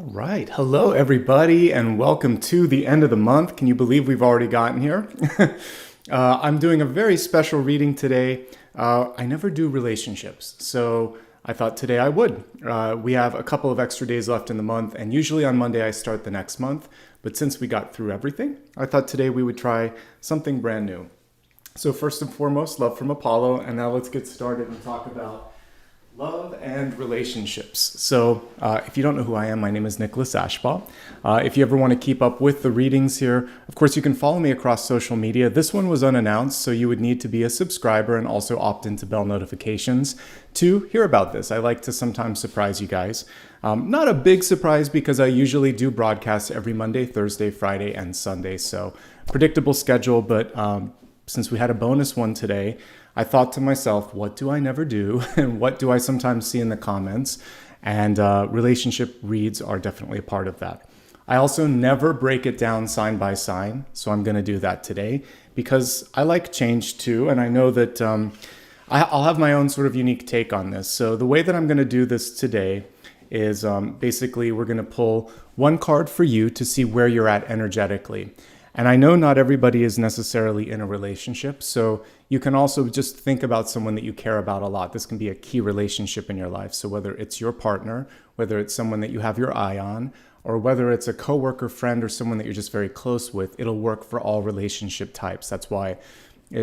All right. Hello, everybody, and welcome to the end of the month. Can you believe we've already gotten here? I'm doing a very special reading today. I never do relationships, so I thought today I would. We have a couple of extra days left in the month, and usually on Monday I start the next month. But since we got through everything, I thought today we would try something brand new. So first and foremost, love from Apollo, and now let's get started and talk about love and relationships. So if you don't know who I am, my name is Nicholas Ashbaugh. If you ever want to keep up with the readings here, of course, you can follow me across social media. This one was unannounced, so you would need to be a subscriber and also opt into bell notifications to hear about this. I like to sometimes surprise you guys. Not a big surprise because I usually do broadcasts every Monday, Thursday, Friday, and Sunday. So predictable schedule, but since we had a bonus one today, I thought to myself, what do I never do? And what do I sometimes see in the comments? And relationship reads are definitely a part of that. I also never break it down sign by sign. So I'm going to do that today because I like change too. And I know that I'll have my own sort of unique take on this. So the way that I'm going to do this today is basically we're going to pull one card for you to see where you're at energetically. And I know not everybody is necessarily in a relationship, so you can also just think about someone that you care about a lot. This can be a key relationship in your life. So whether it's your partner, whether it's someone that you have your eye on, or whether it's a coworker, friend, or someone that you're just very close with, it'll work for all relationship types. That's why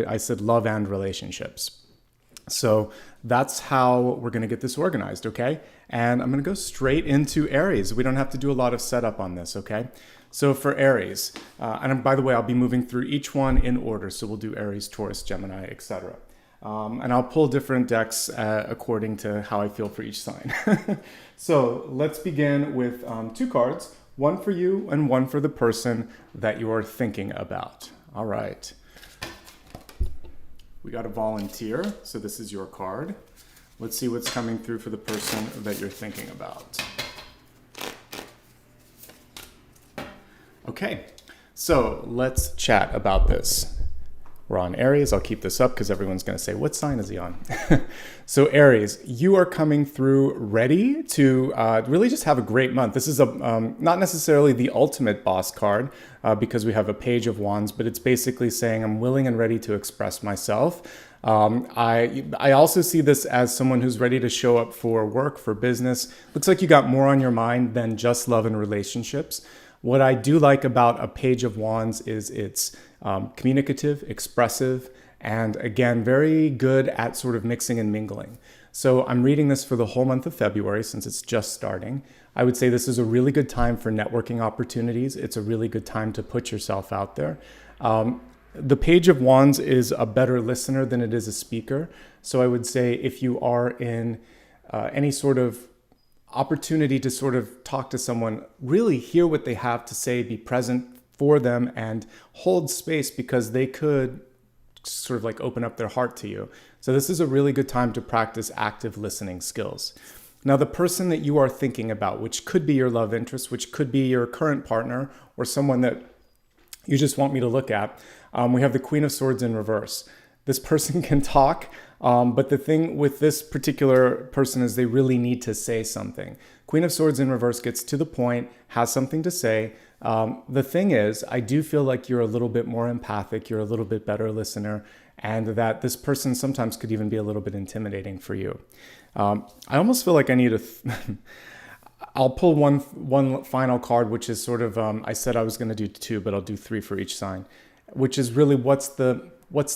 I said love and relationships. So that's how we're going to get this organized, okay? And I'm going to go straight into Aries. We don't have to do a lot of setup on this, okay? So for Aries, and by the way, I'll be moving through each one in order. So we'll do Aries, Taurus, Gemini, etc. And I'll pull different decks according to how I feel for each sign. So let's begin with two cards, one for you and one for the person that you are thinking about. All right. We got a volunteer, so this is your card. Let's see what's coming through for the person that you're thinking about. Okay, so let's chat about this. We're on Aries. I'll keep this up because everyone's going to say, what sign is he on? So Aries, you are coming through ready to really just have a great month. This is not necessarily the ultimate boss card because we have a Page of Wands, but it's basically saying I'm willing and ready to express myself. I also see this as someone who's ready to show up for work, for business. Looks like you got more on your mind than just love and relationships. What I do like about a Page of Wands is it's communicative, expressive, and again, very good at sort of mixing and mingling. So I'm reading this for the whole month of February since it's just starting. I would say this is a really good time for networking opportunities. It's a really good time to put yourself out there. The Page of Wands is a better listener than it is a speaker. So I would say if you are in any sort of opportunity to sort of talk to someone, really hear what they have to say, be present for them and hold space because they could sort of like open up their heart to you. So this is a really good time to practice active listening skills. Now, the person that you are thinking about, which could be your love interest, which could be your current partner or someone that you just want me to look at, we have the Queen of Swords in reverse. This person can talk, but the thing with this particular person is they really need to say something. Queen of Swords in reverse gets to the point, has something to say. The thing is, I do feel like you're a little bit more empathic, you're a little bit better listener, and that this person sometimes could even be a little bit intimidating for you. I almost feel like I need I'll pull one final card, which is sort of, I said I was going to do two, but I'll do three for each sign, which is really what's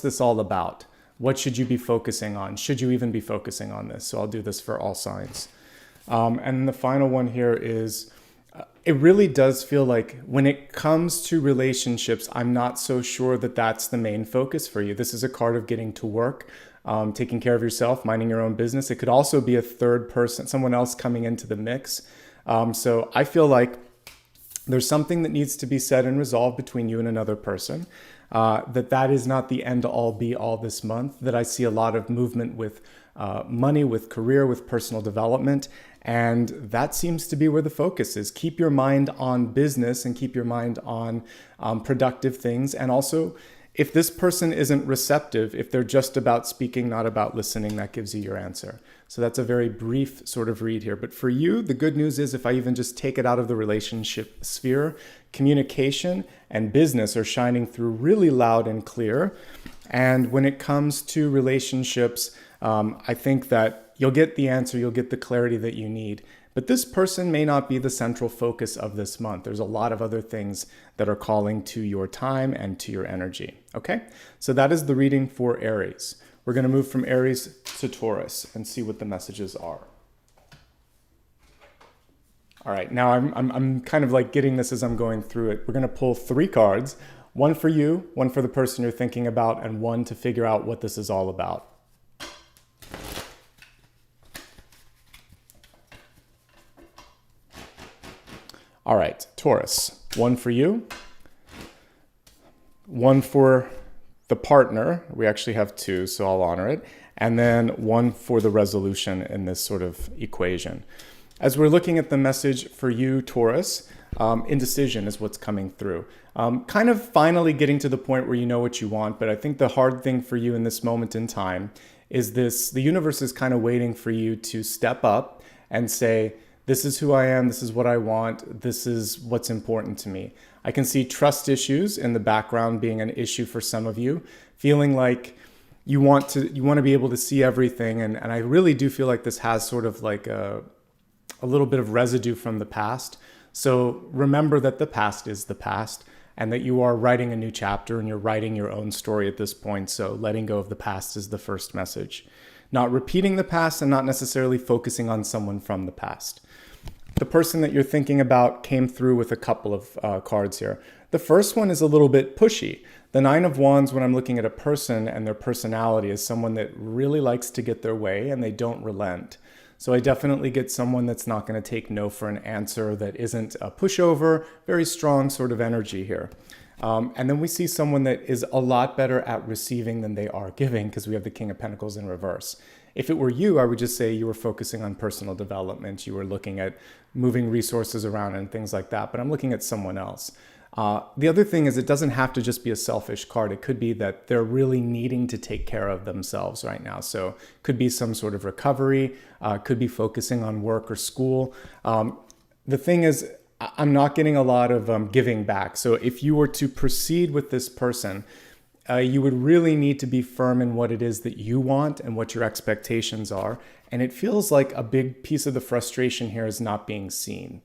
this all about? What should you be focusing on? Should you even be focusing on this? So I'll do this for all signs. And the final one here is, it really does feel like when it comes to relationships, I'm not so sure that that's the main focus for you. This is a card of getting to work, taking care of yourself, minding your own business. It could also be a third person, someone else coming into the mix. So I feel like there's something that needs to be said and resolved between you and another person. That is not the end all be all this month, that I see a lot of movement with money, with career, with personal development. And that seems to be where the focus is. Keep your mind on business and keep your mind on productive things. And also, if this person isn't receptive, if they're just about speaking, not about listening, that gives you your answer. So that's a very brief sort of read here. But for you, the good news is if I even just take it out of the relationship sphere, communication and business are shining through really loud and clear. And when it comes to relationships, I think that you'll get the answer, you'll get the clarity that you need. But this person may not be the central focus of this month. There's a lot of other things that are calling to your time and to your energy. Okay, so that is the reading for Aries. We're going to move from Aries to Taurus and see what the messages are. All right, now I'm kind of like getting this as I'm going through it. We're going to pull 3 cards, one for you, one for the person you're thinking about, and one to figure out what this is all about. All right, Taurus, one for you, one for the partner. We actually have 2, so I'll honor it. And then one for the resolution in this sort of equation. As we're looking at the message for you, Taurus, indecision is what's coming through. Kind of finally getting to the point where you know what you want, but I think the hard thing for you in this moment in time is the universe is kind of waiting for you to step up and say, this is who I am, this is what I want, this is what's important to me. I can see trust issues in the background being an issue for some of you, feeling like you want to be able to see everything. And I really do feel like this has sort of like a little bit of residue from the past. So remember that the past is the past and that you are writing a new chapter and you're writing your own story at this point. So letting go of the past is the first message. Not repeating the past and not necessarily focusing on someone from the past. The person that you're thinking about came through with a couple of cards here. The first one is a little bit pushy. The 9 of Wands, when I'm looking at a person and their personality, is someone that really likes to get their way and they don't relent. So I definitely get someone that's not going to take no for an answer, that isn't a pushover, very strong sort of energy here. And then we see someone that is a lot better at receiving than they are giving, because we have the King of Pentacles in reverse. If it were you, I would just say you were focusing on personal development. You were looking at moving resources around and things like that. But I'm looking at someone else. The other thing is it doesn't have to just be a selfish card. It could be that they're really needing to take care of themselves right now. So it could be some sort of recovery, could be focusing on work or school. The thing is, I'm not getting a lot of giving back. So if you were to proceed with this person, you would really need to be firm in what it is that you want and what your expectations are. And it feels like a big piece of the frustration here is not being seen.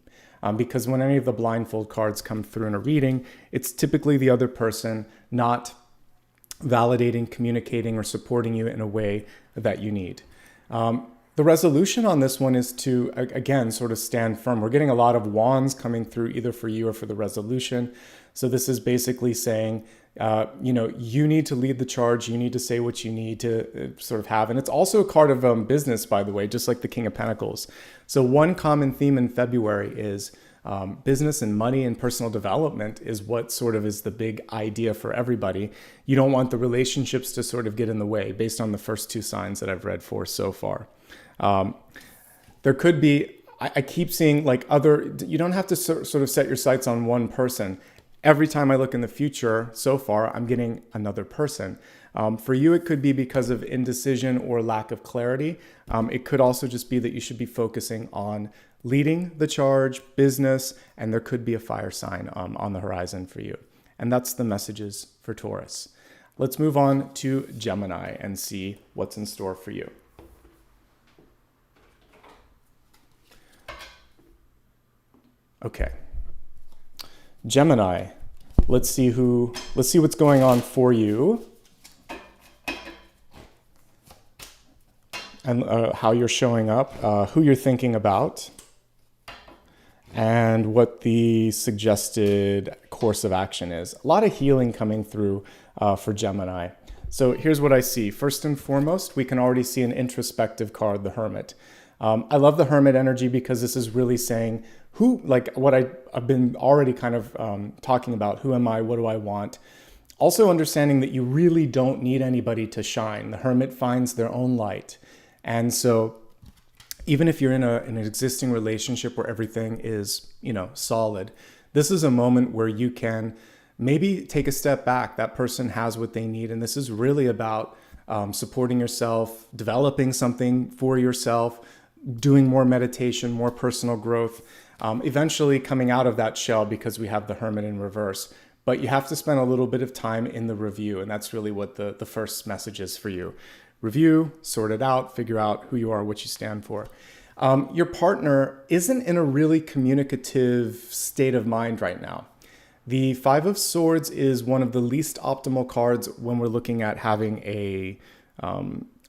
Because when any of the blindfold cards come through in a reading, it's typically the other person not validating, communicating, or supporting you in a way that you need. The resolution on this one is to, again, sort of stand firm. We're getting a lot of wands coming through either for you or for the resolution. So this is basically saying, you need to lead the charge. You need to say what you need to sort of have. And it's also a card of business, by the way, just like the King of Pentacles. So one common theme in February is business and money and personal development is what sort of is the big idea for everybody. You don't want the relationships to sort of get in the way based on the first 2 signs that I've read for so far. There could be, I keep seeing like you don't have to sort of set your sights on one person. Every time I look in the future, so far, I'm getting another person. For you, it could be because of indecision or lack of clarity. It could also just be that you should be focusing on leading the charge, business, and there could be a fire sign on the horizon for you. And that's the messages for Taurus. Let's move on to Gemini and see what's in store for you. Okay. Gemini, let's see what's going on for you and how you're showing up, who you're thinking about, and what the suggested course of action is. A lot of healing coming through for Gemini. So here's what I see. First and foremost, we can already see an introspective card, the Hermit. I love the Hermit energy because this is really saying what I've been already kind of talking about. Who am I? What do I want? Also understanding that you really don't need anybody to shine. The Hermit finds their own light. And so even if you're in an existing relationship where everything is, solid, this is a moment where you can maybe take a step back. That person has what they need. And this is really about supporting yourself, developing something for yourself, doing more meditation, more personal growth, eventually coming out of that shell because we have the Hermit in reverse. But you have to spend a little bit of time in the review, and that's really what the first message is for you. Review, sort it out, figure out who you are, what you stand for. Your partner isn't in a really communicative state of mind right now. The Five of Swords is one of the least optimal cards when we're looking at having a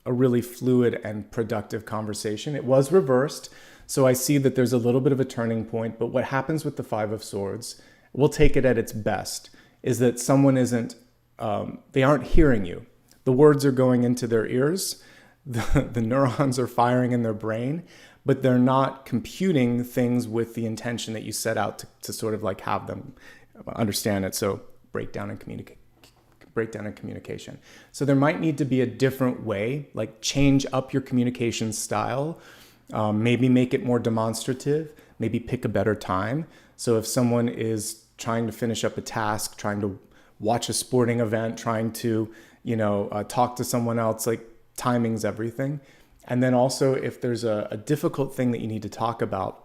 really fluid and productive conversation. It was reversed, so I see that there's a little bit of a turning point, but what happens with the Five of Swords, we'll take it at its best, is that someone they aren't hearing you. The words are going into their ears, the neurons are firing in their brain, but they're not computing things with the intention that you set out to sort of like have them understand it. So breakdown in communication. So there might need to be a different way, like change up your communication style, maybe make it more demonstrative, maybe pick a better time. So if someone is trying to finish up a task, trying to watch a sporting event, trying to, talk to someone else, like timing's everything. And then also if there's a difficult thing that you need to talk about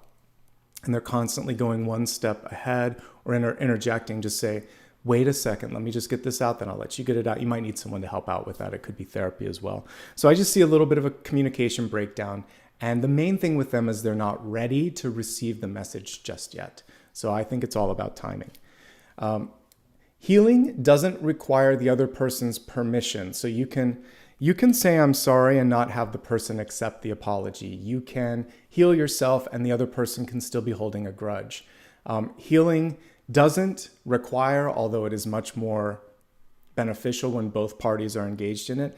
and they're constantly going one step ahead or interjecting, just say, wait a second, let me just get this out, then I'll let you get it out. You might need someone to help out with that. It could be therapy as well. So I just see a little bit of a communication breakdown. And the main thing with them is they're not ready to receive the message just yet. So I think it's all about timing. Healing doesn't require the other person's permission. So you can say, I'm sorry, and not have the person accept the apology. You can heal yourself and the other person can still be holding a grudge. Healing doesn't require, although it is much more beneficial when both parties are engaged in it,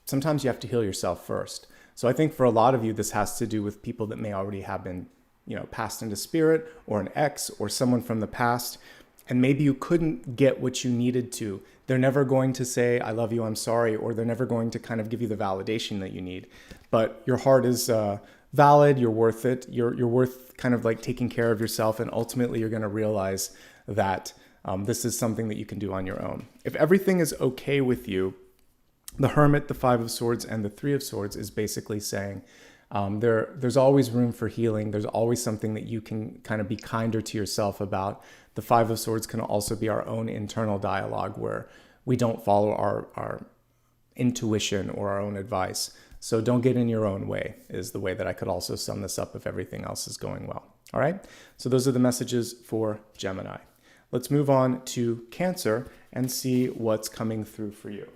sometimes you have to heal yourself first. So I think for a lot of you, this has to do with people that may already have been, passed into spirit, or an ex or someone from the past. And maybe you couldn't get what you needed to. They're never going to say, I love you, I'm sorry, or they're never going to kind of give you the validation that you need. But your heart is valid, you're worth it, you're worth kind of like taking care of yourself, and ultimately you're gonna realize that this is something that you can do on your own. If everything is okay with you, the Hermit, the Five of Swords, and the Three of Swords is basically saying there's always room for healing. There's always something that you can kind of be kinder to yourself about. The Five of Swords can also be our own internal dialogue where we don't follow our intuition or our own advice. So don't get in your own way is the way that I could also sum this up if everything else is going well. All right. So those are the messages for Gemini. Let's move on to Cancer and see what's coming through for you.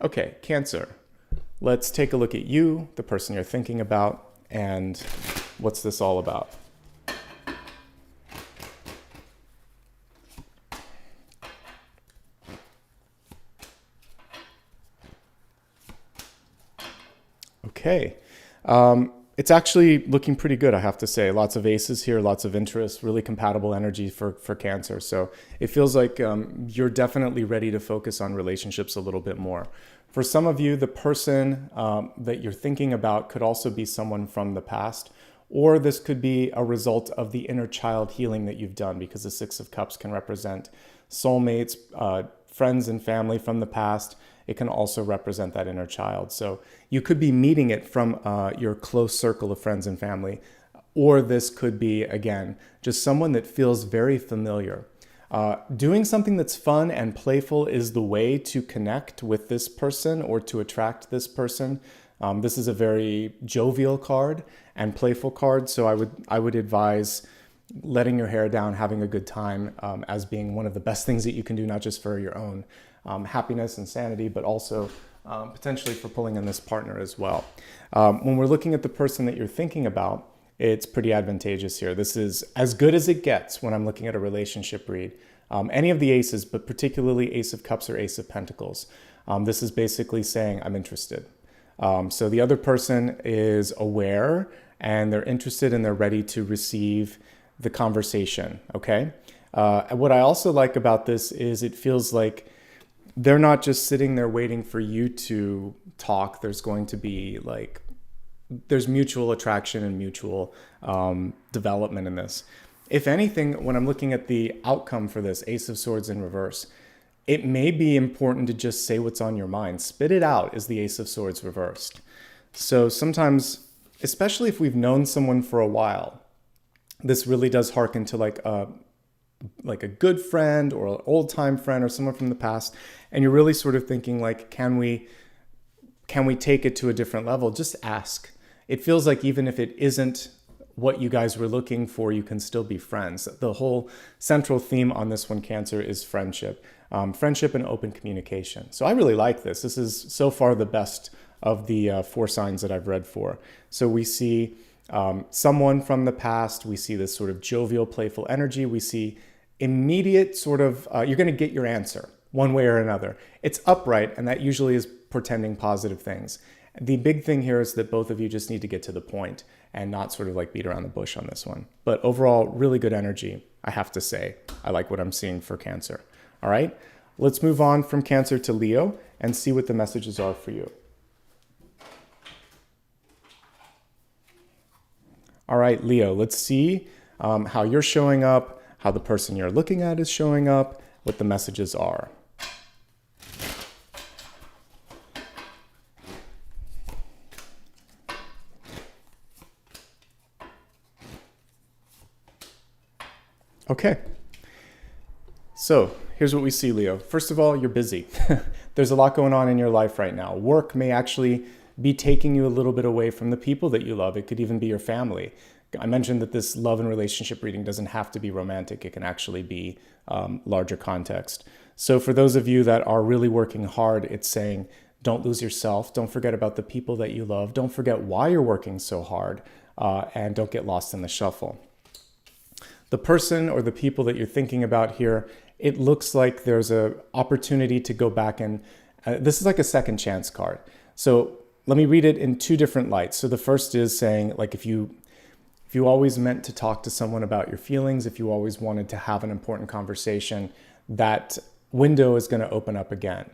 Okay, Cancer. Let's take a look at you, the person you're thinking about, and what's this all about? Okay. It's actually looking pretty good, I have to say. Lots of aces here, lots of interest, really compatible energy for Cancer. So it feels like you're definitely ready to focus on relationships a little bit more. For some of you, the person that you're thinking about could also be someone from the past, or this could be a result of the inner child healing that you've done, because the Six of Cups can represent soulmates, friends and family from the past. It can also represent that inner child. So you could be meeting it from your close circle of friends and family, or this could be, again, just someone that feels very familiar. Doing something that's fun and playful is the way to connect with this person or to attract this person. This is a very jovial card and playful card, so I would advise letting your hair down, having a good time as being one of the best things that you can do, not just for your own happiness and sanity, but also potentially for pulling in this partner as well. When we're looking at the person that you're thinking about, it's pretty advantageous here. This is as good as it gets when I'm looking at a relationship read. Any of the aces, but particularly Ace of Cups or Ace of Pentacles. This is basically saying, I'm interested. So the other person is aware and they're interested and they're ready to receive the conversation, okay? What I also like about this is it feels like they're not just sitting there waiting for you to talk. There's going to be there's mutual attraction and mutual development in this. If anything, when I'm looking at the outcome for this, Ace of Swords in reverse, it may be important to just say what's on your mind. Spit it out is the Ace of Swords reversed. So sometimes, especially if we've known someone for a while, this really does harken to like a good friend or an old time friend or someone from the past. And you're really sort of thinking like, can we take it to a different level? Just ask. It feels like even if it isn't what you guys were looking for, you can still be friends. The whole central theme on this one, Cancer, is friendship. Friendship and open communication. So I really like this. This is so far the best of the 4 signs that I've read for. So we see someone from the past. We see this sort of jovial, playful energy. We see immediate sort of, you're going to get your answer one way or another. It's upright, and that usually is portending positive things. The big thing here is that both of you just need to get to the point and not sort of like beat around the bush on this one. But overall, really good energy, I have to say. I like what I'm seeing for Cancer. All right, let's move on from Cancer to Leo and see what the messages are for you. All right, Leo, let's see how you're showing up, how the person you're looking at is showing up, what the messages are. Okay, so here's what we see, Leo. First of all, you're busy. There's a lot going on in your life right now. Work may actually be taking you a little bit away from the people that you love. It could even be your family. I mentioned that this love and relationship reading doesn't have to be romantic. It can actually be larger context. So for those of you that are really working hard, it's saying, don't lose yourself. Don't forget about the people that you love. Don't forget why you're working so hard, and don't get lost in the shuffle. The person or the people that you're thinking about here, it looks like there's an opportunity to go back and this is like a second chance card. So let me read it in 2 different lights. So the first is saying, like, if you always meant to talk to someone about your feelings, if you always wanted to have an important conversation, that window is going to open up again.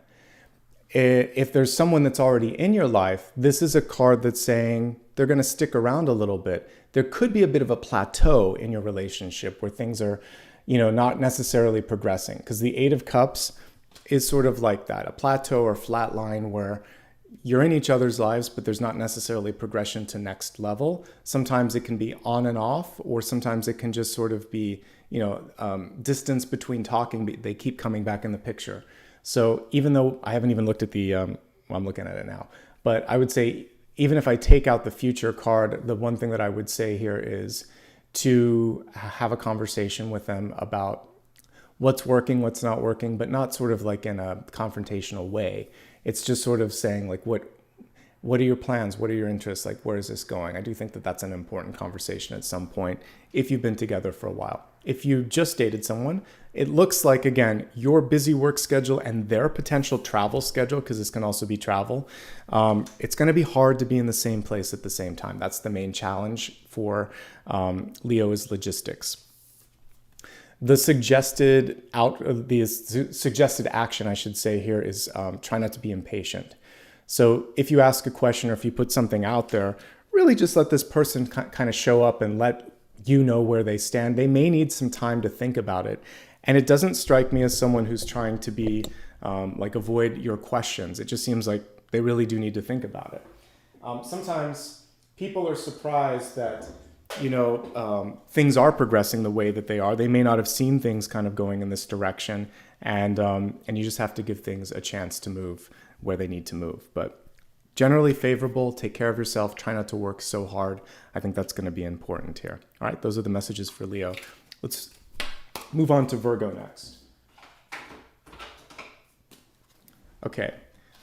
If there's someone that's already in your life, this is a card that's saying they're going to stick around a little bit. There could be a bit of a plateau in your relationship where things are, not necessarily progressing, because the 8 of Cups is sort of like that, a plateau or flat line where you're in each other's lives, but there's not necessarily progression to next level. Sometimes it can be on and off, or sometimes it can just sort of be, distance between talking. They keep coming back in the picture. So even though I haven't even looked at I'm looking at it now, but I would say, even if I take out the future card, the one thing that I would say here is to have a conversation with them about what's working, what's not working, but not sort of like in a confrontational way. It's just sort of saying like, what are your plans? What are your interests? Like, where is this going? I do think that that's an important conversation at some point if you've been together for a while. If you just dated someone, it looks like, again, your busy work schedule and their potential travel schedule, because this can also be travel, it's going to be hard to be in the same place at the same time. That's the main challenge for Leo, is logistics. The suggested action, I should say here, is try not to be impatient. So if you ask a question or if you put something out there, really just let this person kind of show up and let you know where they stand. They may need some time to think about it. And it doesn't strike me as someone who's trying to be avoid your questions. It just seems like they really do need to think about it. Sometimes people are surprised that things are progressing the way that they are. They may not have seen things kind of going in this direction, and you just have to give things a chance to move where they need to move. But generally favorable. Take care of yourself. Try not to work so hard. I think that's going to be important here. All right, those are the messages for Leo. Let's move on to Virgo next. Okay,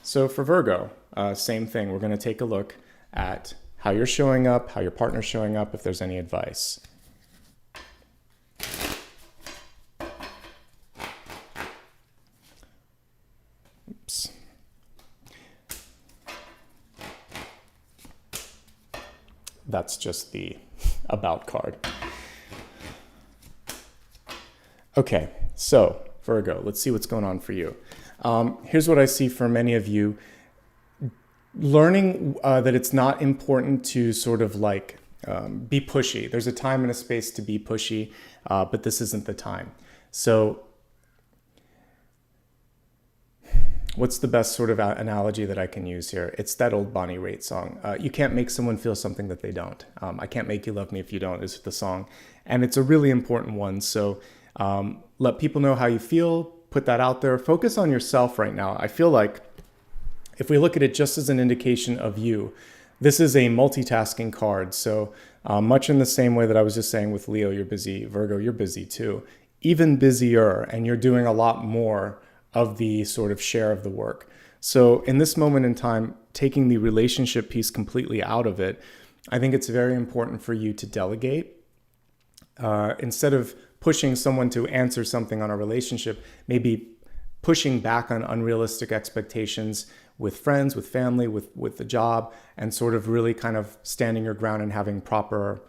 so for Virgo, same thing. We're going to take a look at how you're showing up, how your partner's showing up, if there's any advice. Oops. That's just the about card. Okay, so Virgo, let's see what's going on for you. Here's what I see for many of you. Learning that it's not important to sort of like be pushy. There's a time and a space to be pushy, but this isn't the time. So what's the best sort of analogy that I can use here? It's that old Bonnie Raitt song. You can't make someone feel something that they don't. I can't make you love me if you don't is the song. And it's a really important one. So let people know how you feel, put that out there. Focus on yourself right now. I feel like if we look at it just as an indication of you, this is a multitasking card. So much in the same way that I was just saying with Leo, you're busy, Virgo, you're busy too. Even busier, and you're doing a lot more of the sort of share of the work. So in this moment in time, taking the relationship piece completely out of it, I think it's very important for you to delegate. Instead of pushing someone to answer something on a relationship, maybe pushing back on unrealistic expectations with friends, with family, with the job, and sort of really kind of standing your ground and having proper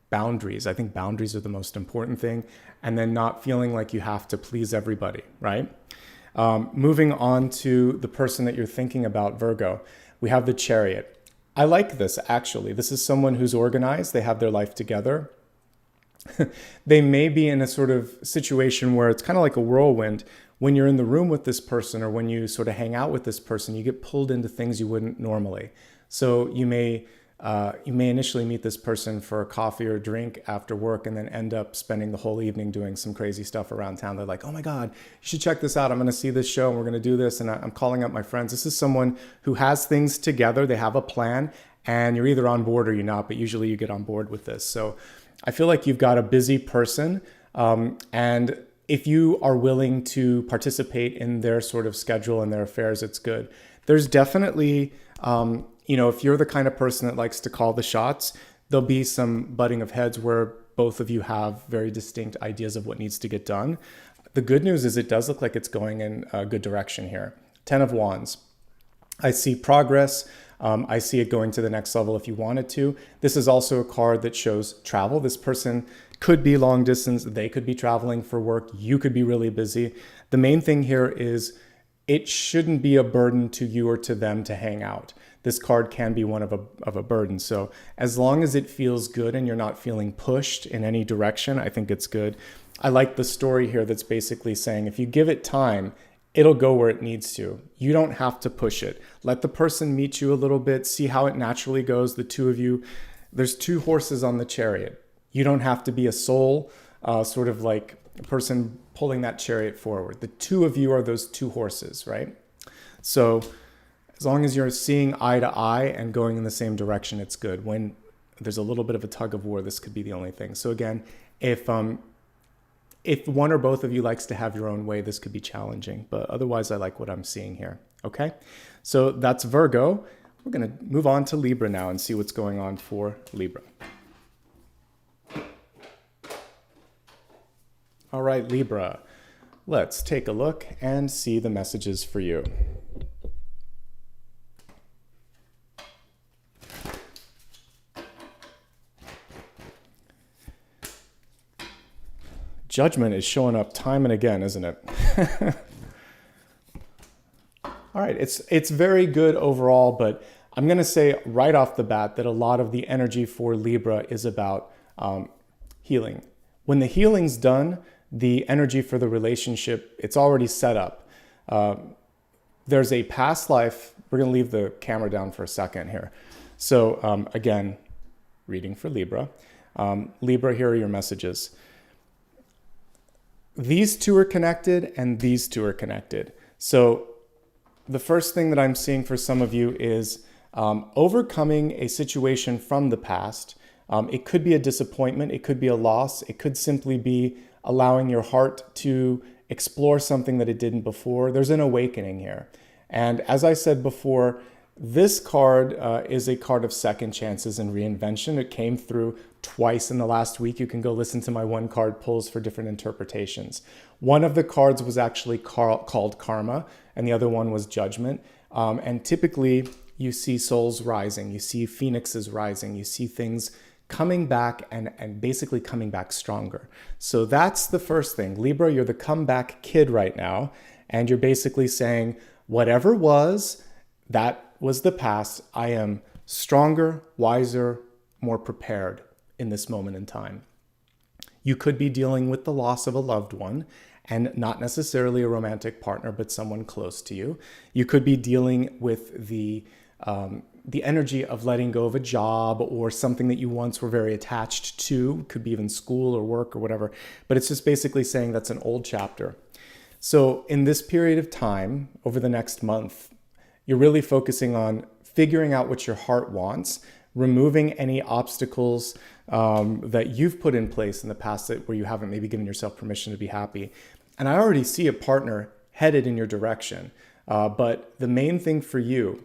boundaries. I think boundaries are the most important thing. And then not feeling like you have to please everybody, right? Moving on to the person that you're thinking about, Virgo, we have the Chariot. I like this, actually. This is someone who's organized. They have their life together. They may be in a sort of situation where it's kind of like a whirlwind. When you're in the room with this person, or when you sort of hang out with this person, you get pulled into things you wouldn't normally. So you may initially meet this person for a coffee or a drink after work, and then end up spending the whole evening doing some crazy stuff around town. They're like, oh my God, you should check this out. I'm going to see this show and we're going to do this. And I'm calling up my friends. This is someone who has things together. They have a plan, and you're either on board or you're not, but usually you get on board with this. So I feel like you've got a busy person. And if you are willing to participate in their sort of schedule and their affairs, it's good. There's definitely, if you're the kind of person that likes to call the shots, there'll be some butting of heads where both of you have very distinct ideas of what needs to get done. The good news is it does look like it's going in a good direction here. 10 of Wands. I see progress. I see it going to the next level if you wanted to. This is also a card that shows travel. This person could be long distance. They could be traveling for work. You could be really busy. The main thing here is it shouldn't be a burden to you or to them to hang out. This card can be one of a burden. So as long as it feels good and you're not feeling pushed in any direction, I think it's good. I like the story here that's basically saying if you give it time, it'll go where it needs to. You don't have to push it. Let the person meet you a little bit, see how it naturally goes, the two of you. There's two horses on the Chariot. You don't have to be a sole, sort of like a person pulling that chariot forward. The two of you are those two horses, right? So as long as you're seeing eye to eye and going in the same direction, it's good. When there's a little bit of a tug of war, this could be the only thing. So again, if one or both of you likes to have your own way, this could be challenging. But otherwise, I like what I'm seeing here. Okay, so that's Virgo. We're going to move on to Libra now and see what's going on for Libra. All right, Libra, let's take a look and see the messages for you. Judgment is showing up time and again, isn't it? All right, it's very good overall, but I'm going to say right off the bat that a lot of the energy for Libra is about healing. When the healing's done, the energy for the relationship, it's already set up. There's a past life. We're going to leave the camera down for a second here. So again, reading for Libra. Libra, here are your messages. These two are connected and these two are connected. So the first thing that I'm seeing for some of you is overcoming a situation from the past. It could be a disappointment. It could be a loss. It could simply be allowing your heart to explore something that it didn't before. There's an awakening here. And as I said before, this card is a card of second chances and reinvention. It came through twice in the last week. You can go listen to my one card pulls for different interpretations. One of the cards was actually called Karma, and the other one was Judgment. And typically, you see souls rising. You see phoenixes rising. You see things coming back and basically coming back stronger. So that's the first thing. Libra, you're the comeback kid right now. And you're basically saying, whatever was, that was the past. I am stronger, wiser, more prepared in this moment in time. You could be dealing with the loss of a loved one, and not necessarily a romantic partner, but someone close to you. You could be dealing with the energy of letting go of a job or something that you once were very attached to. Could be even school or work or whatever. But it's just basically saying that's an old chapter. So in this period of time, over the next month, you're really focusing on figuring out what your heart wants, removing any obstacles that you've put in place in the past where you haven't maybe given yourself permission to be happy. And I already see a partner headed in your direction. But the main thing for you,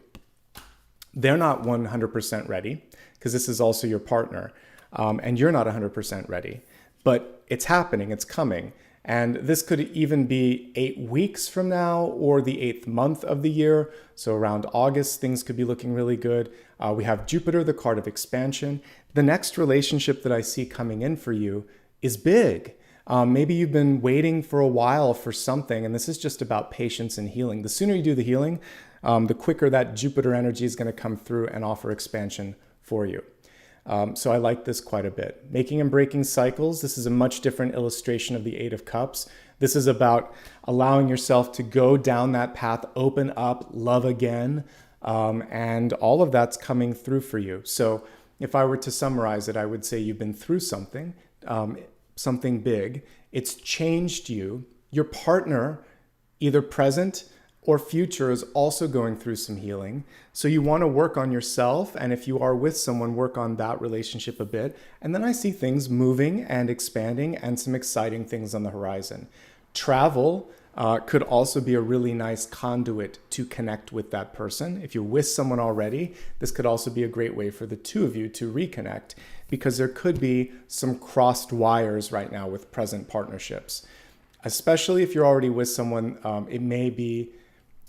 they're not 100% ready, because this is also your partner. And you're not 100% ready. But it's happening, it's coming. And this could even be 8 weeks from now or the 8th month of the year. So around August, things could be looking really good. We have Jupiter, the card of expansion. The next relationship that I see coming in for you is big. Maybe you've been waiting for a while for something, and this is just about patience and healing. The sooner you do the healing, the quicker that Jupiter energy is going to come through and offer expansion for you. So I like this quite a bit. Making and breaking cycles. This is a much different illustration of the Eight of Cups. This is about allowing yourself to go down that path, open up, love again, and all of that's coming through for you. So if I were to summarize it, I would say you've been through something big. It's changed you. Your partner, either present or future, is also going through some healing. So you want to work on yourself. And if you are with someone, work on that relationship a bit. And then I see things moving and expanding and some exciting things on the horizon. Travel could also be a really nice conduit to connect with that person. If you're with someone already, this could also be a great way for the two of you to reconnect, because there could be some crossed wires right now with present partnerships. Especially if you're already with someone, it may be,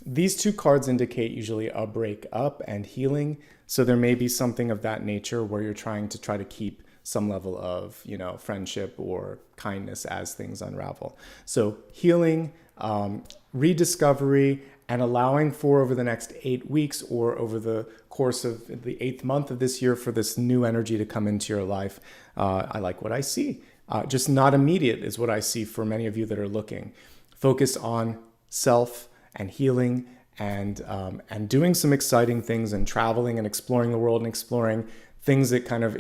these two cards indicate usually a breakup and healing. So there may be something of that nature where you're trying to keep some level of, friendship or kindness as things unravel. So healing, rediscovery, and allowing for over the next 8 weeks or over the course of the 8th month of this year for this new energy to come into your life. I like what I see. Just not immediate is what I see for many of you that are looking. Focus on self and healing and doing some exciting things and traveling and exploring the world and exploring things that kind of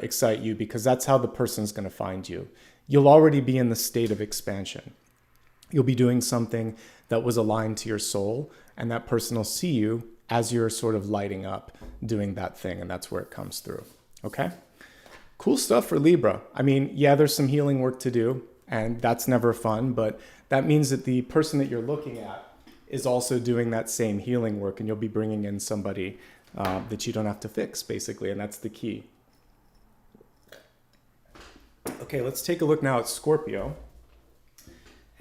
excite you, because that's how the person's going to find you. You'll already be in the state of expansion. You'll be doing something that was aligned to your soul, and that person will see you as you're sort of lighting up doing that thing, and that's where it comes through. Okay? Cool stuff for Libra. I mean, yeah, there's some healing work to do, and that's never fun, but that means that the person that you're looking at is also doing that same healing work, and you'll be bringing in somebody that you don't have to fix, basically, and that's the key. Okay, let's take a look now at Scorpio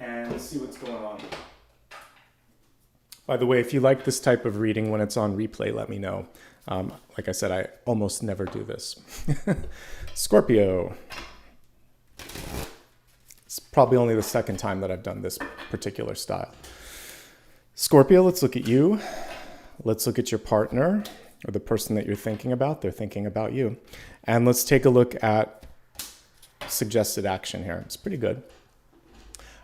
and see what's going on. By the way, if you like this type of reading when it's on replay, let me know. Like I said, I almost never do this. Scorpio. It's probably only the second time that I've done this particular style. Scorpio, let's look at you. Let's look at your partner or the person that you're thinking about. They're thinking about you. And let's take a look at suggested action here. It's pretty good.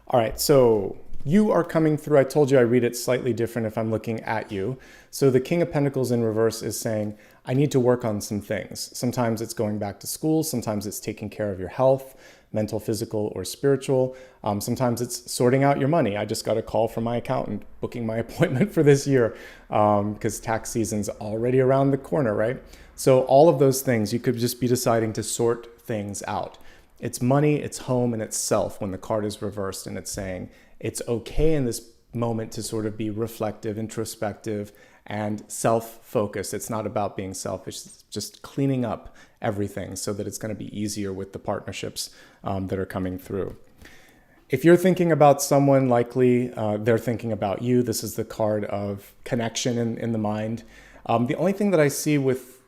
All right, so you are coming through. I told you I read it slightly different if I'm looking at you. So the King of Pentacles in reverse is saying, I need to work on some things. Sometimes it's going back to school. Sometimes it's taking care of your health, mental, physical, or spiritual. Sometimes it's sorting out your money. I just got a call from my accountant booking my appointment for this year because tax season's already around the corner, right? So all of those things, you could just be deciding to sort things out. It's money, it's home, and it's self when the card is reversed, and it's saying it's okay in this moment to sort of be reflective, introspective, and self-focused. It's not about being selfish, it's just cleaning up everything so that it's going to be easier with the partnerships that are coming through. If you're thinking about someone, likely they're thinking about you. This is the card of connection in the mind. The only thing that I see with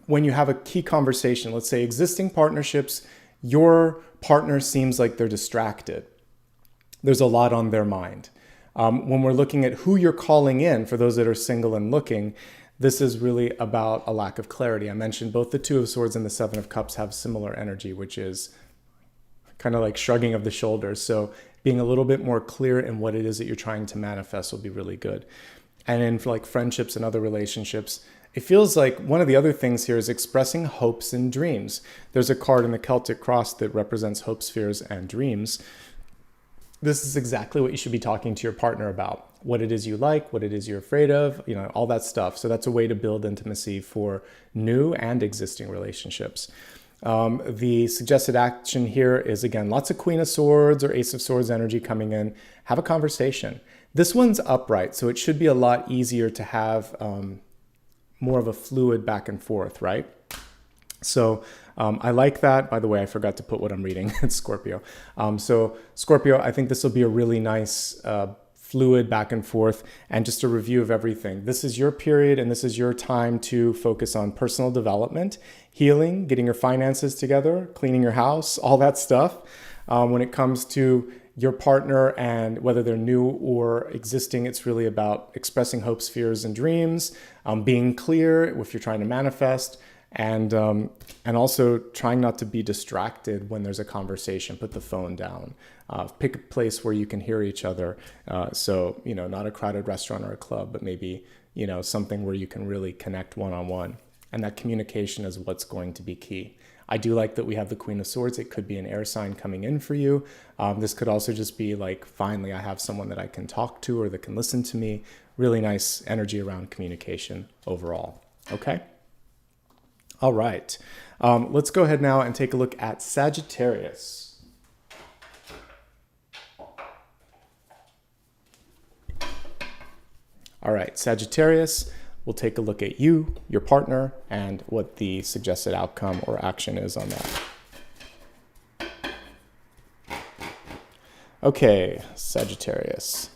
when you have a key conversation, let's say existing partnerships, your partner seems like they're distracted. There's a lot on their mind. When we're looking at who you're calling in, for those that are single and looking, this is really about a lack of clarity. I mentioned both the Two of Swords and the Seven of Cups have similar energy, which is kind of like shrugging of the shoulders. So being a little bit more clear in what it is that you're trying to manifest will be really good. And in like friendships and other relationships, it feels like one of the other things here is expressing hopes and dreams. There's a card in the Celtic cross that represents hopes, fears, and dreams. This is exactly what you should be talking to your partner about. What it is you like, what it is you're afraid of, all that stuff. So that's a way to build intimacy for new and existing relationships. The suggested action here is, again, lots of Queen of Swords or Ace of Swords energy coming in. Have a conversation. This one's upright, so it should be a lot easier to have more of a fluid back and forth, right? So I like that. By the way, I forgot to put what I'm reading. It's Scorpio. So Scorpio, I think this will be a really nice fluid back and forth, and just a review of everything. This is your period, and this is your time to focus on personal development, healing, getting your finances together, cleaning your house, all that stuff. When it comes to your partner and whether they're new or existing, it's really about expressing hopes, fears, and dreams, being clear if you're trying to manifest, and also trying not to be distracted when there's a conversation. Put the phone down. Pick a place where you can hear each other. So, not a crowded restaurant or a club, but maybe, something where you can really connect one-on-one. And that communication is what's going to be key. I do like that we have the Queen of Swords. It could be an air sign coming in for you. This could also just be like, finally, I have someone that I can talk to or that can listen to me. Really nice energy around communication overall. Okay? All right. Let's go ahead now and take a look at Sagittarius. All right, Sagittarius. We'll take a look at you, your partner, and what the suggested outcome or action is on that. Okay, Sagittarius.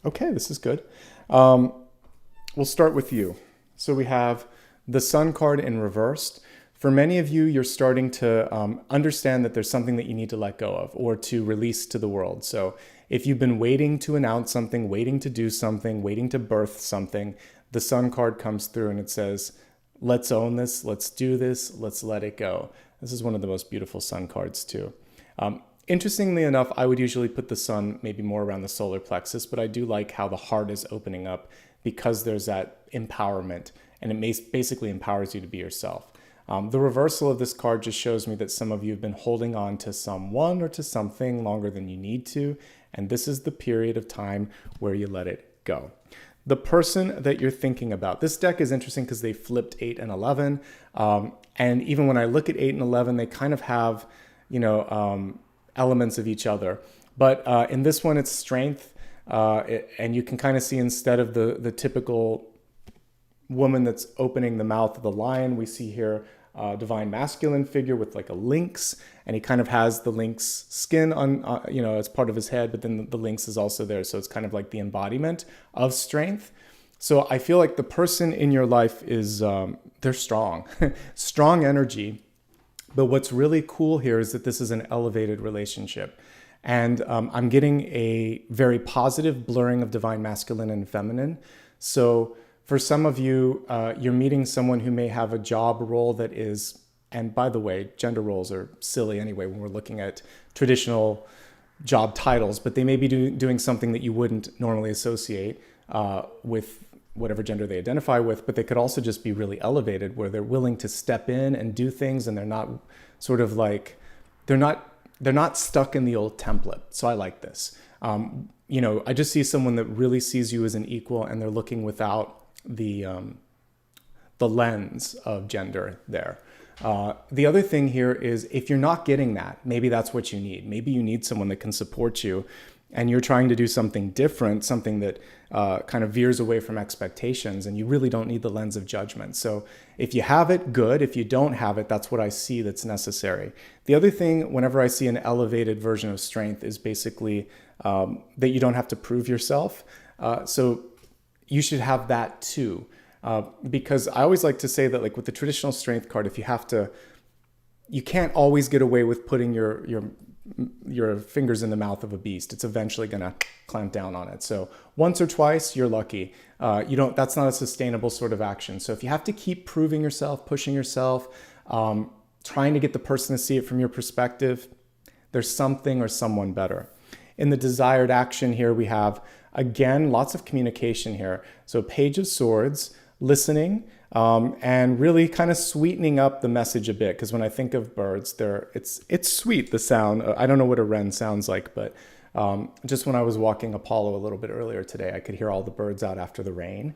Okay, this is good. We'll start with you. So we have the Sun card in reversed. For many of you, you're starting to understand that there's something that you need to let go of or to release to the world. So if you've been waiting to announce something, waiting to do something, waiting to birth something, the Sun card comes through and it says, let's own this, let's do this, let's let it go. This is one of the most beautiful Sun cards too. Interestingly enough, I would usually put the Sun maybe more around the solar plexus, but I do like how the heart is opening up because there's that empowerment, and it basically empowers you to be yourself. The reversal of this card just shows me that some of you have been holding on to someone or to something longer than you need to, and this is the period of time where you let it go. The person that you're thinking about, this deck is interesting because they flipped 8 and 11, and even when I look at 8 and 11, they kind of have, elements of each other. But in this one, it's strength, and you can kind of see instead of the typical woman that's opening the mouth of the lion, we see here divine masculine figure with like a lynx, and he kind of has the lynx skin on, as part of his head, but then the lynx is also there. So it's kind of like the embodiment of strength. So I feel like the person in your life is, they're strong, strong energy. But what's really cool here is that this is an elevated relationship. And I'm getting a very positive blurring of divine masculine and feminine. So for some of you, you're meeting someone who may have a job role that is, and by the way, gender roles are silly anyway when we're looking at traditional job titles, but they may be doing something that you wouldn't normally associate with whatever gender they identify with, but they could also just be really elevated where they're willing to step in and do things, and they're not sort of like, they're not stuck in the old template. So I like this. I just see someone that really sees you as an equal, and they're looking without the lens of gender there. The other thing here is if you're not getting that, maybe that's what you need. Maybe you need someone that can support you, and you're trying to do something different, something that kind of veers away from expectations, and you really don't need the lens of judgment. So if you have it, good. If you don't have it, that's what I see that's necessary. The other thing, whenever I see an elevated version of strength, is basically that you don't have to prove yourself. So you should have that too. Because I always like to say that, like with the traditional strength card, you can't always get away with putting your your fingers in the mouth of a beast. It's eventually going to clamp down on it. So once or twice, you're lucky. That's not a sustainable sort of action. So if you have to keep proving yourself, pushing yourself, trying to get the person to see it from your perspective, there's something or someone better. In the desired action here, we have, again, lots of communication here. So Page of Swords, listening, and really kind of sweetening up the message a bit. Because when I think of birds, it's sweet, the sound. I don't know what a wren sounds like, but just when I was walking Apollo a little bit earlier today, I could hear all the birds out after the rain,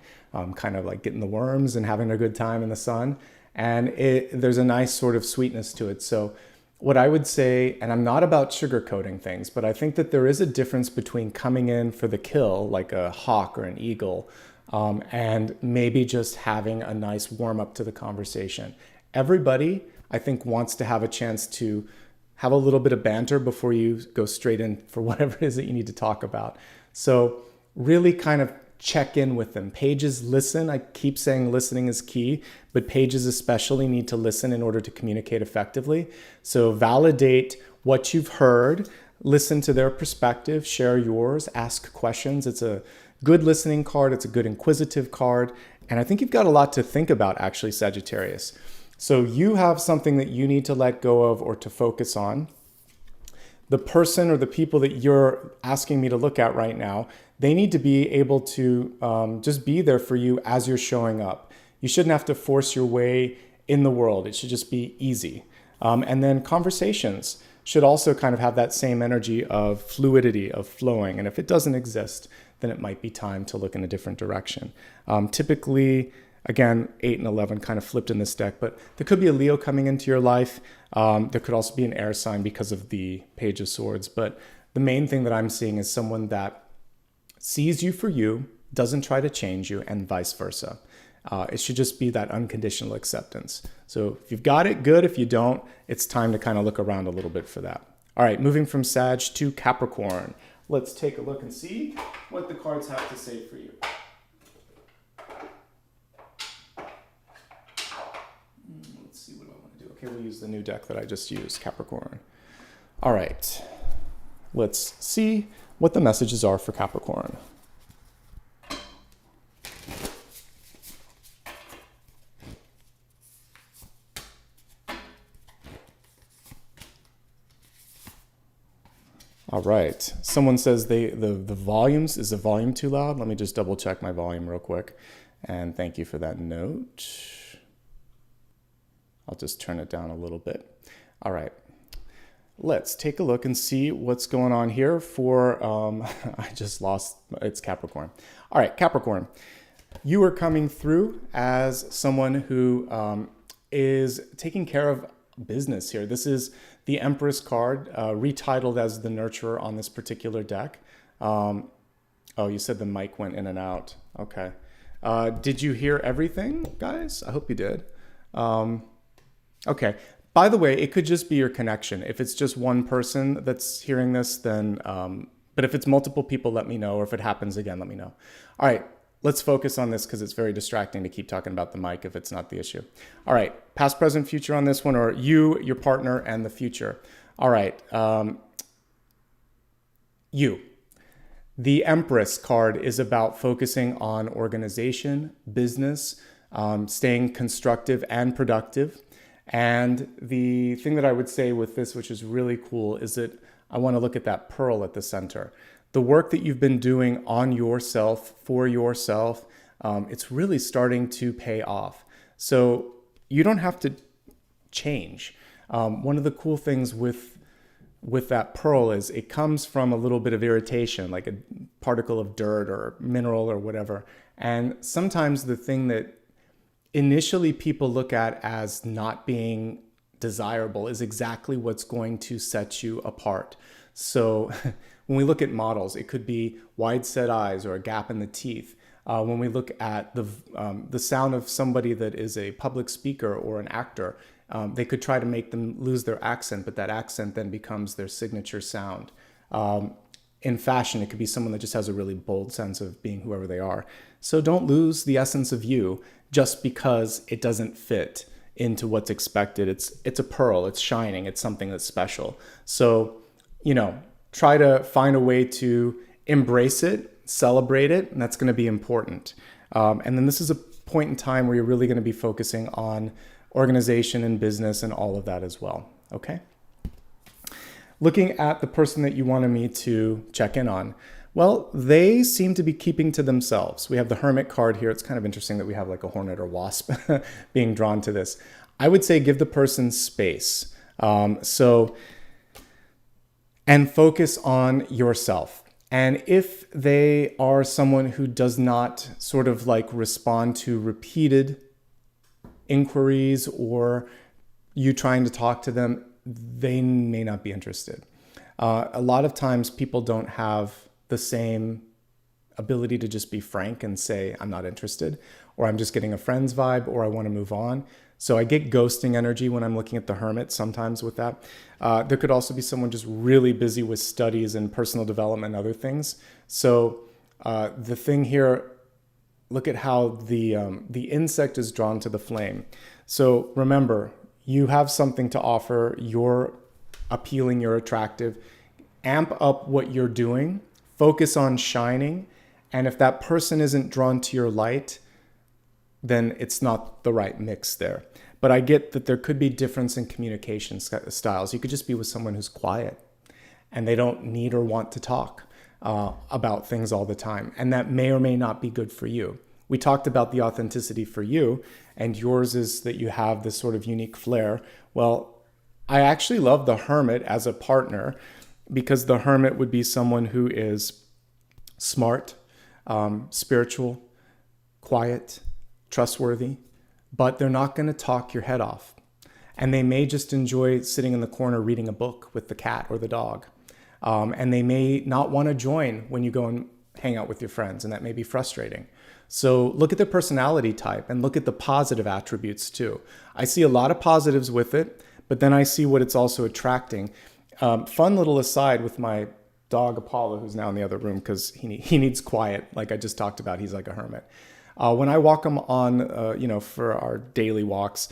kind of like getting the worms and having a good time in the sun. And there's a nice sort of sweetness to it. So what I would say, and I'm not about sugarcoating things, but I think that there is a difference between coming in for the kill, like a hawk or an eagle, and maybe just having a nice warm up to the conversation. Everybody, I think, wants to have a chance to have a little bit of banter before you go straight in for whatever it is that you need to talk about. So really kind of check in with them. Pages listen. I keep saying listening is key, but pages especially need to listen in order to communicate effectively. So validate what you've heard, listen to their perspective, share yours, ask questions. It's a good listening card. It's a good inquisitive card. And I think you've got a lot to think about, actually, Sagittarius. So you have something that you need to let go of or to focus on. The person or the people that you're asking me to look at right now, they need to be able to just be there for you as you're showing up. You shouldn't have to force your way in the world. It should just be easy. And then conversations should also kind of have that same energy of fluidity, of flowing. And if it doesn't exist, then it might be time to look in a different direction. Typically, again, 8 and 11 kind of flipped in this deck, but there could be a Leo coming into your life. There could also be an air sign because of the Page of Swords. But the main thing that I'm seeing is someone that sees you for you, doesn't try to change you, and vice versa. It should just be that unconditional acceptance. So if you've got it, good. If you don't, it's time to kind of look around a little bit for that. All right, moving from Sag to Capricorn. Let's take a look and see what the cards have to say for you. Let's see what I want to do. Okay, we'll use the new deck that I just used, Capricorn. All right, let's see what the messages are for Capricorn. All right. Someone says the volumes, is the volume too loud? Let me just double check my volume real quick. And thank you for that note. I'll just turn it down a little bit. All right. Let's take a look and see what's going on here for, I just lost, it's Capricorn. All right, Capricorn, you are coming through as someone who is taking care of business here. This is the Empress card, retitled as the Nurturer on this particular deck. Oh, you said the mic went in and out. Okay. Did you hear everything, guys? I hope you did. Okay. By the way, it could just be your connection. If it's just one person that's hearing this, then, but if it's multiple people, let me know. Or if it happens again, let me know. All right. Let's focus on this because it's very distracting to keep talking about the mic if it's not the issue. All right, past, present, future on this one, or you, your partner, and the future. All right, you. The Empress card is about focusing on organization, business, staying constructive and productive. And the thing that I would say with this, which is really cool, is that I want to look at that pearl at the center. The work that you've been doing on yourself, for yourself, it's really starting to pay off. So you don't have to change. One of the cool things with that pearl is it comes from a little bit of irritation, like a particle of dirt or mineral or whatever. And sometimes the thing that initially people look at as not being desirable is exactly what's going to set you apart. So when we look at models, it could be wide set eyes or a gap in the teeth. When we look at the sound of somebody that is a public speaker or an actor, they could try to make them lose their accent, but that accent then becomes their signature sound. In fashion, it could be someone that just has a really bold sense of being whoever they are. So don't lose the essence of you just because it doesn't fit into what's expected. It's a pearl, it's shining, it's something that's special. So try to find a way to embrace it, celebrate it, and that's going to be important. And then this is a point in time where you're really going to be focusing on organization and business and all of that as well. Okay. Looking at the person that you wanted me to check in on. Well, they seem to be keeping to themselves. We have the Hermit card here. It's kind of interesting that we have like a hornet or wasp being drawn to this. I would say give the person space. And focus on yourself. And if they are someone who does not sort of like respond to repeated inquiries or you trying to talk to them, they may not be interested. A lot of times people don't have the same ability to just be frank and say, I'm not interested, or I'm just getting a friend's vibe, or I want to move on. So I get ghosting energy when I'm looking at the Hermit sometimes with that. There could also be someone just really busy with studies and personal development and other things. So the thing here, look at how the insect is drawn to the flame. So remember, you have something to offer. You're appealing, you're attractive. Amp up what you're doing. Focus on shining. And if that person isn't drawn to your light, then it's not the right mix there. But I get that there could be difference in communication styles. You could just be with someone who's quiet and they don't need or want to talk about things all the time. And that may or may not be good for you. We talked about the authenticity for you, and yours is that you have this sort of unique flair. Well, I actually love the Hermit as a partner because the Hermit would be someone who is smart, spiritual, quiet, trustworthy, but they're not going to talk your head off. And they may just enjoy sitting in the corner reading a book with the cat or the dog. And they may not want to join when you go and hang out with your friends, and that may be frustrating. So look at their personality type and look at the positive attributes too. I see a lot of positives with it, but then I see what it's also attracting. Fun little aside with my dog Apollo, who's now in the other room because he needs quiet. Like I just talked about, he's like a hermit. When I walk him on, for our daily walks,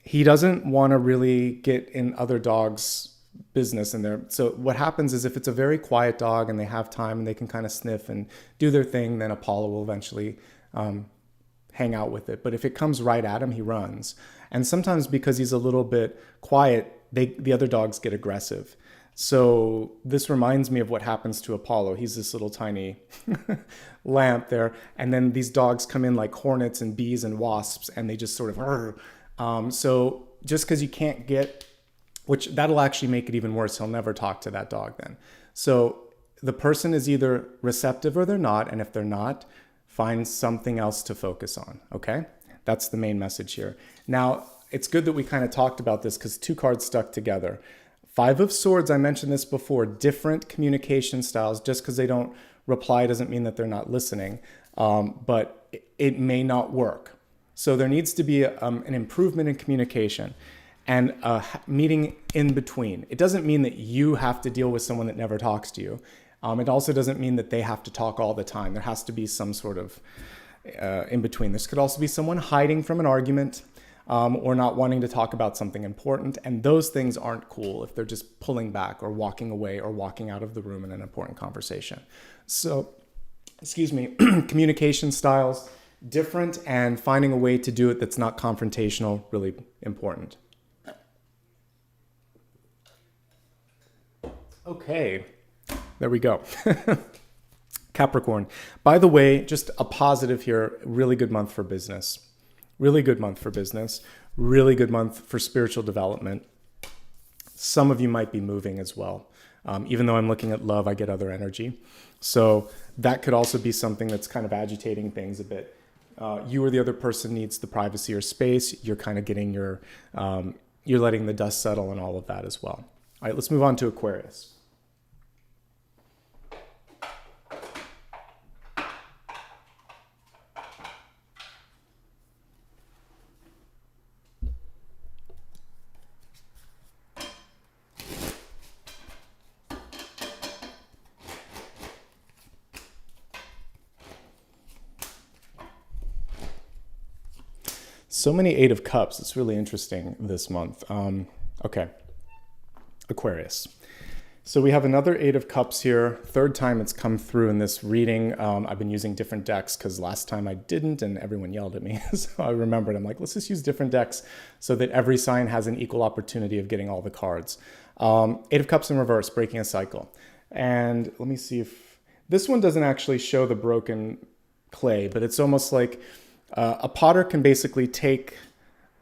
he doesn't want to really get in other dogs' business in there. So what happens is if it's a very quiet dog and they have time and they can kind of sniff and do their thing, then Apollo will eventually hang out with it. But if it comes right at him, he runs. And sometimes because he's a little bit quiet, the other dogs get aggressive. So this reminds me of what happens to Apollo. He's this little tiny lamp there. And then these dogs come in like hornets and bees and wasps, and they just sort of, so just because you can't get, which that'll actually make it even worse. He'll never talk to that dog then. So the person is either receptive or they're not. And if they're not, find something else to focus on. Okay. That's the main message here. Now, it's good that we kind of talked about this because two cards stuck together. Five of Swords, I mentioned this before, different communication styles. Just because they don't reply doesn't mean that they're not listening, but it may not work. So there needs to be an improvement in communication and a meeting in between. It doesn't mean that you have to deal with someone that never talks to you. It also doesn't mean that they have to talk all the time. There has to be some sort of in between. This could also be someone hiding from an argument, or not wanting to talk about something important. And those things aren't cool if they're just pulling back or walking away or walking out of the room in an important conversation. So, communication styles, different, and finding a way to do it that's not confrontational, really important. Okay, there we go. Capricorn. By the way, just a positive here, really good month for business. Really good month for business, really good month for spiritual development. Some of you might be moving as well. Even though I'm looking at love, I get other energy. So that could also be something that's kind of agitating things a bit. You or the other person needs the privacy or space. You're kind of getting you're letting the dust settle and all of that as well. All right, let's move on to Aquarius. So many Eight of Cups. It's really interesting this month. Okay. Aquarius. So we have another Eight of Cups here. Third time it's come through in this reading. I've been using different decks because last time I didn't and everyone yelled at me. So I remembered, I'm like, let's just use different decks so that every sign has an equal opportunity of getting all the cards. Eight of Cups in reverse, breaking a cycle. And let me see if this one doesn't actually show the broken clay, but it's almost like a potter can basically take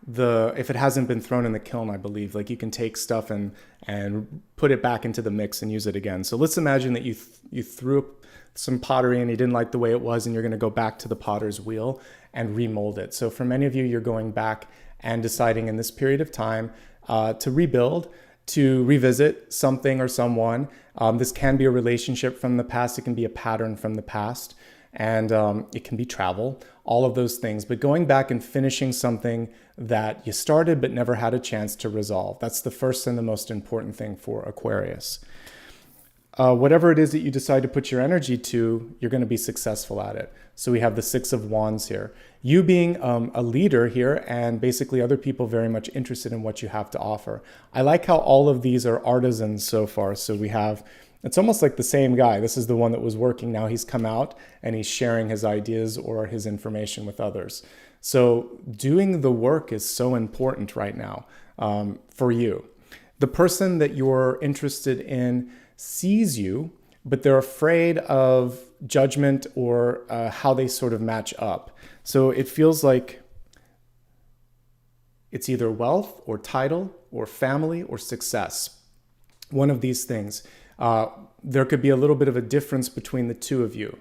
if it hasn't been thrown in the kiln, I believe, like you can take stuff and put it back into the mix and use it again. So let's imagine that you threw some pottery and you didn't like the way it was, and you're going to go back to the potter's wheel and remold it. So for many of you, you're going back and deciding in this period of time to rebuild, to revisit something or someone. This can be a relationship from the past. It can be a pattern from the past. And it can be travel, all of those things. But going back and finishing something that you started but never had a chance to resolve. That's the first and the most important thing for Aquarius. Whatever it is that you decide to put your energy to, you're going to be successful at it. So we have the Six of Wands here. You being a leader here, and basically other people very much interested in what you have to offer. I like how all of these are artisans so far. So we have... It's almost like the same guy. This is the one that was working. Now he's come out and he's sharing his ideas or his information with others. So doing the work is so important right now for you. The person that you're interested in sees you, but they're afraid of judgment or how they sort of match up. So it feels like it's either wealth or title or family or success. One of these things. There could be a little bit of a difference between the two of you.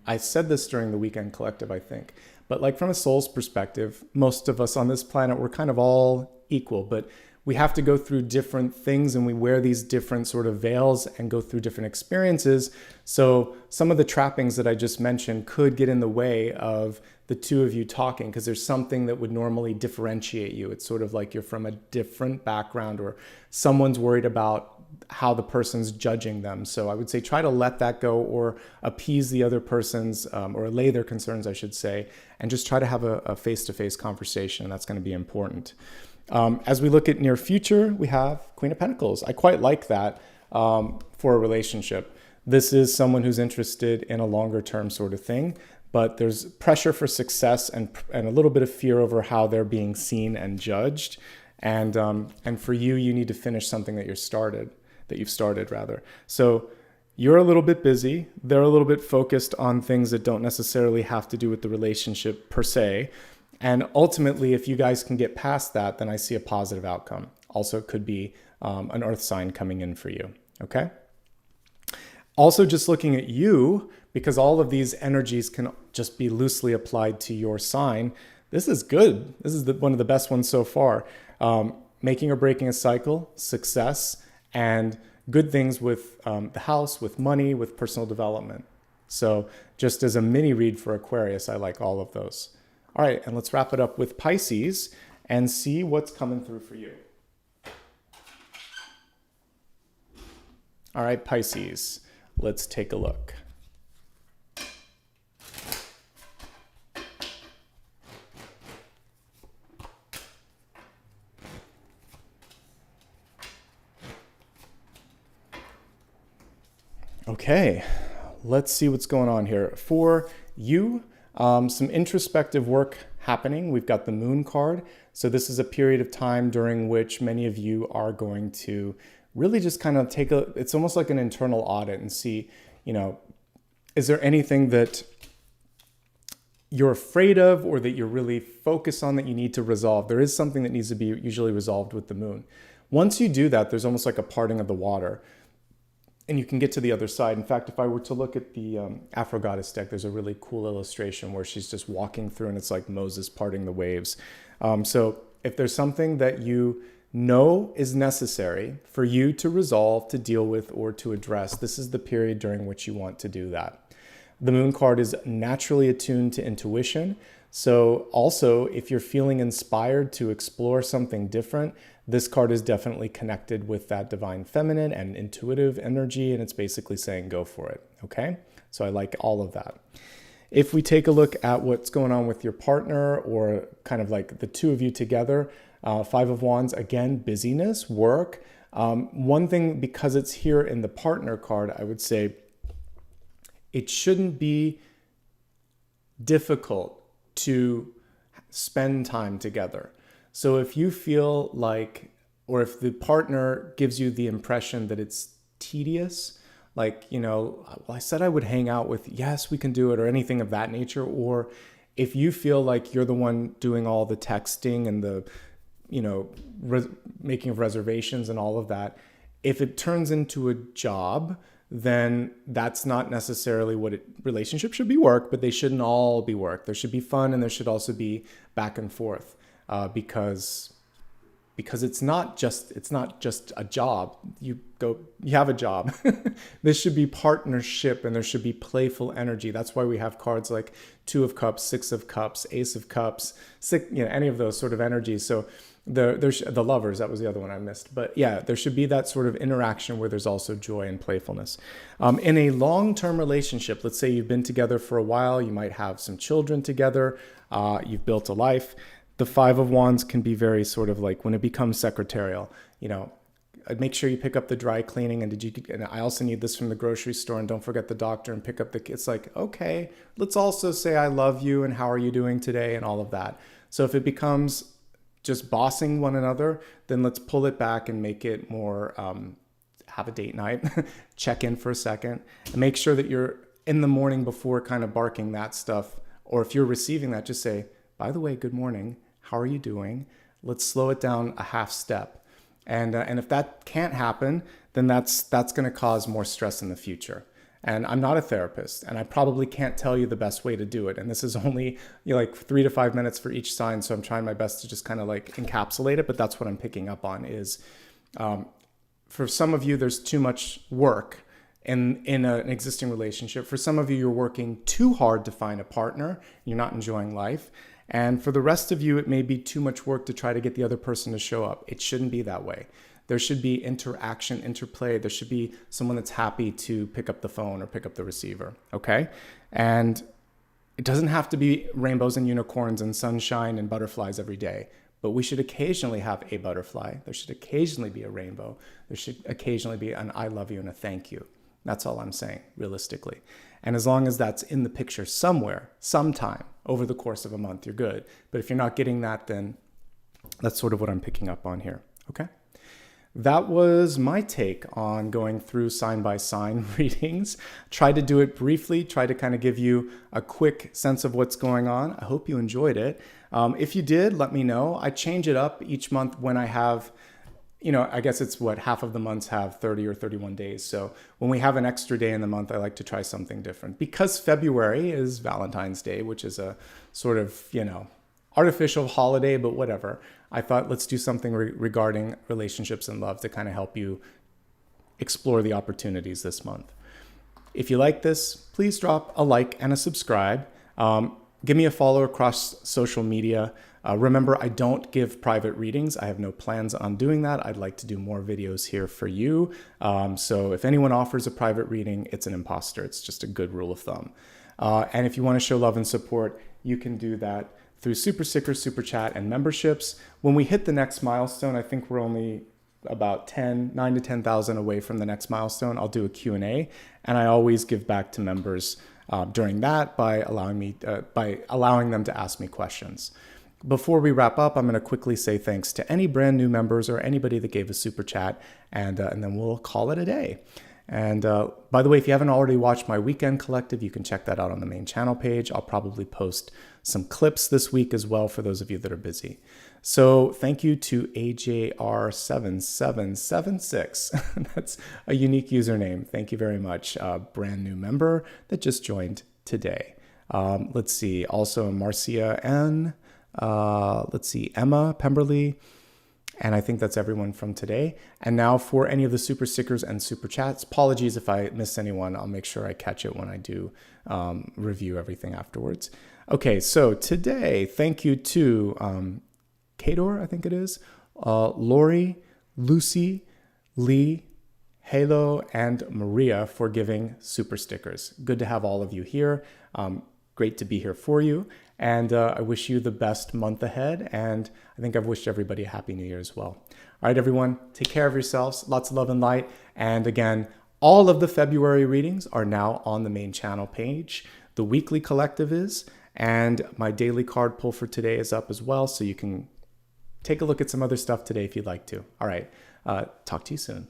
I said this during the Weekend Collective, I think. But like from a soul's perspective, most of us on this planet, we're kind of all equal. But we have to go through different things, and we wear these different sort of veils and go through different experiences. So some of the trappings that I just mentioned could get in the way of the two of you talking, because there's something that would normally differentiate you. It's sort of like you're from a different background, or someone's worried about how the person's judging them. So I would say try to let that go, or appease the other person's, or allay their concerns, I should say, and just try to have a face-to-face conversation. That's going to be important. As we look at near future, we have Queen of Pentacles. I quite like that for a relationship. This is someone who's interested in a longer term sort of thing, but there's pressure for success and a little bit of fear over how they're being seen and judged. And for you, you need to finish something that you've started. So you're a little bit busy. They're a little bit focused on things that don't necessarily have to do with the relationship per se. And ultimately, if you guys can get past that, then I see a positive outcome. Also, it could be an earth sign coming in for you, okay? Also, just looking at you, because all of these energies can just be loosely applied to your sign, this is good. This is one of the best ones so far. Making or breaking a cycle, success, and good things with the house, with money, with personal development. So just as a mini read for Aquarius, I like all of those. All right, and let's wrap it up with Pisces and see what's coming through for you. All right, Pisces, let's take a look. Okay, let's see what's going on here. For you, some introspective work happening. We've got the Moon card. So this is a period of time during which many of you are going to really just kind of it's almost like an internal audit and see, is there anything that you're afraid of or that you're really focused on that you need to resolve? There is something that needs to be usually resolved with the Moon. Once you do that, there's almost like a parting of the water. And you can get to the other side. In fact, if I were to look at the Afro Goddess deck, there's a really cool illustration where she's just walking through and it's like Moses parting the waves. So if there's something that you know is necessary for you to resolve, to deal with, or to address, this is the period during which you want to do that. The Moon card is naturally attuned to intuition. So also, if you're feeling inspired to explore something different, this card is definitely connected with that divine feminine and intuitive energy, and it's basically saying go for it, okay? So I like all of that. If we take a look at what's going on with your partner, or kind of like the two of you together, Five of Wands, again, busyness, work, One thing, because it's here in the partner card, I would say it shouldn't be difficult to spend time together. So if you feel like, or if the partner gives you the impression that it's tedious, like, well, I said I would hang out with, yes, we can do it, or anything of that nature. Or if you feel like you're the one doing all the texting and the, making of reservations and all of that, if it turns into a job, then that's not necessarily what relationships should be work, but they shouldn't all be work. There should be fun, and there should also be back and forth, because it's not just a job. You have a job. This should be partnership, and there should be playful energy. That's why we have cards like Two of Cups, Six of Cups, Ace of Cups, any of those sort of energies. So the lovers, that was the other one I missed. But yeah, there should be that sort of interaction where there's also joy and playfulness. In a long-term relationship, let's say you've been together for a while, you might have some children together, you've built a life. The Five of Wands can be very sort of like when it becomes secretarial, make sure you pick up the dry cleaning, and I also need this from the grocery store, and don't forget the doctor, and pick up it's like, okay, let's also say I love you and how are you doing today and all of that. So if it becomes just bossing one another, then let's pull it back and make it more, have a date night, check in for a second, and make sure that you're in the morning before kind of barking that stuff. Or if you're receiving that, just say, by the way, good morning. How are you doing? Let's slow it down a half step. And if that can't happen, then that's going to cause more stress in the future. And I'm not a therapist, and I probably can't tell you the best way to do it. And this is only like 3 to 5 minutes for each sign. So I'm trying my best to just kind of like encapsulate it. But that's what I'm picking up on is, for some of you, there's too much work in an existing relationship. For some of you, you're working too hard to find a partner. You're not enjoying life. And for the rest of you, it may be too much work to try to get the other person to show up. It shouldn't be that way. There should be interaction, interplay. There should be someone that's happy to pick up the phone or pick up the receiver, okay? And it doesn't have to be rainbows and unicorns and sunshine and butterflies every day, but we should occasionally have a butterfly. There should occasionally be a rainbow. There should occasionally be an I love you and a thank you. That's all I'm saying, realistically. And as long as that's in the picture somewhere, sometime over the course of a month, you're good. But if you're not getting that, then that's sort of what I'm picking up on here, okay? That was my take on going through sign by sign readings. Try to do it briefly, try to kind of give you a quick sense of what's going on. I hope you enjoyed it. If you did, let me know. I change it up each month when I have, I guess it's half of the months have 30 or 31 days. So when we have an extra day in the month, I like to try something different. Because February is Valentine's Day, which is a sort of, artificial holiday, but whatever. I thought let's do something regarding relationships and love to kind of help you explore the opportunities this month. If you like this, please drop a like and a subscribe. Give me a follow across social media. Remember, I don't give private readings. I have no plans on doing that. I'd like to do more videos here for you. So if anyone offers a private reading, it's an imposter. It's just a good rule of thumb. And if you want to show love and support, you can do that through Super Stickers, Super Chat, and memberships. When we hit the next milestone, I think we're only about 9 to 10,000 away from the next milestone. I'll do a Q&A, and I always give back to members during that by allowing them to ask me questions. Before we wrap up, I'm going to quickly say thanks to any brand new members or anybody that gave a super chat, and then we'll call it a day. And by the way, if you haven't already watched my weekend collective, you can check that out on the main channel page. I'll probably post some clips this week as well for those of you that are busy. So thank you to AJR7776. That's a unique username. Thank you very much. Brand new member that just joined today. Let's see. Also Marcia N. Let's see. Emma Pemberley. And I think that's everyone from today. And now for any of the super stickers and super chats, apologies if I missed anyone. I'll make sure I catch it when I do review everything afterwards. Okay, so today, thank you to Kador, I think it is, Lori, Lucy, Lee, Halo, and Maria for giving super stickers. Good to have all of you here. Great to be here for you. And I wish you the best month ahead. And I think I've wished everybody a Happy New Year as well. All right, everyone, take care of yourselves. Lots of love and light. And again, all of the February readings are now on the main channel page. The weekly collective is, and my daily card pull for today is up as well. So you can take a look at some other stuff today if you'd like to. All right, talk to you soon.